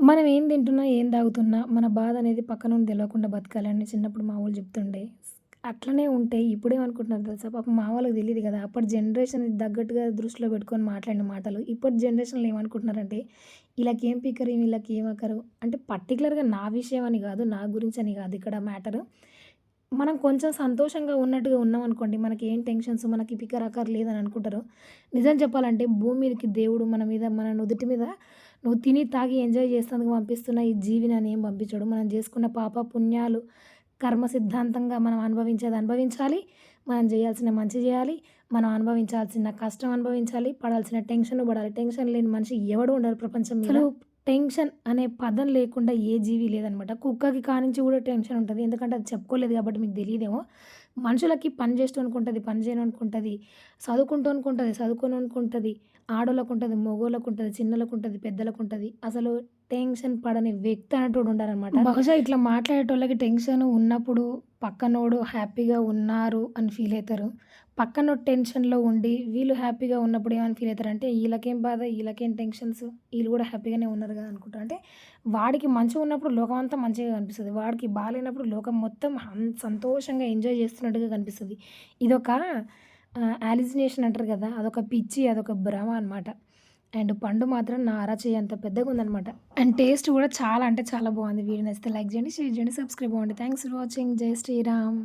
మనం ఏం తింటున్నా, ఏం తాగుతున్నా, మన బాధ అనేది పక్కనోనికి తెలవకుండా బతకాలని చిన్నప్పుడు మా వోళ్ళు చెప్తుండే. అట్లనే ఉంటే ఇప్పుడేమనుకుంటున్నారు తెలుసా? పాపం మా వాళ్ళకి తెలీదు కదా! అప్పటి జనరేషన్‌కి తగ్గట్టుగా దృష్టిలో పెట్టుకొని మాట్లాడిన మాటలు. ఇప్పటి జనరేషన్‌లో ఏమనుకుంటున్నారంటే, ఈళ్ళకేం పికరు, వీళ్ళకేం అకరు అంటే పర్టిక్యులర్‌గా నా విషయం అని గాదు, నా గురించని గాదు ఇక్కడ మ్యాటరు. మనం కొంచెం సంతోషంగా ఉన్నట్టుగా ఉన్నామనుకోండి, మనకేం టెన్షన్స్, మనకి ఫికర్, అకర్ లేదని అనుకుంటారు. నిజం చెప్పాలంటే భూమి మీదకి దేవుడు మన మీద, మన నుదిటి మీద నువ్వు తిని, తాగి ఎంజాయ్ చేసేందుకు పంపిస్తున్న ఈ జీవిని అని ఏం పంపించడు. మనం చేసుకున్న పాప, పుణ్యాలు, కర్మ సిద్ధాంతంగా మనం అనుభవించేది అనుభవించాలి. మనం చేయాల్సిన మంచి చేయాలి. మనం అనుభవించాల్సిన కష్టం అనుభవించాలి. పడాల్సిన టెన్షన్ పడాలి. టెన్షన్ లేని మనిషి ఎవడు ఉండరు ప్రపంచం మీద. అసలు టెన్షన్ అనే పదం లేకుండా ఏ జీవి లేదనమాట. కుక్కకి కానించి కూడా టెన్షన్ ఉంటది. ఎందుకంటే అది చెప్పుకోలేదు కాబట్టి మీకు తెలీదేమో. మనుషులకి పని చేసేటోనికుంటది, పని చేయనోనికుంటది, చదువుకుంటోనికుంటది, చదువుకోనోనికుంటది, ఆడోళ్ళకుంటది, మగోళ్ళకుంటది, చిన్నోళ్ళకుంటది, పెద్దలకుంటది. అసలు టెన్షన్ పడని వ్యక్తి అనేటోడు ఉండరనమాట. బహుశా ఇట్లా మాట్లాడేటోళ్ళకి టెన్షన్ ఉన్నప్పుడు పక్కనోడు హ్యాపీగా ఉన్నారు అని ఫీల్ అయితారు. పక్కనోడు టెన్షన్‌లో ఉండి వీళ్ళు హ్యాపీగా ఉన్నప్పుడు ఏమని ఫీల్ అయితారంటే ఈళ్ళకేం బాధ, ఈళ్ళకేం టెన్షన్స్, ఈళ్ళు కూడా హ్యాపీగానే ఉన్నారు కదా అనుకుంటారు. అంటే వాడికి మంచిగున్నప్పుడు లోకం అంతా మంచిగా కనిపిస్తది. వాడికి బాలేనప్పుడు లోకం మొత్తం సంతోషంగా ఎంజాయ్ చేస్తున్నట్టుగా కనిపిస్తది. ఇదొక హాలుసినేషన్ అంటారు కదా! అదొక పిచ్చి, అదొక భ్రమ అనమాట. అండ్ పండు మాత్రం నా అరచేయి అంత పెద్దగుందనమాట. అండ్ టేస్ట్ కూడా చాలా అంటే చాలా బావుంది. వీడియో నచ్చితే లైక్ చేయండి, షేర్ చేయండి, సబ్స్క్రైబ్ అవ్వండి. Thanks for watching. జై శ్రీరామ్.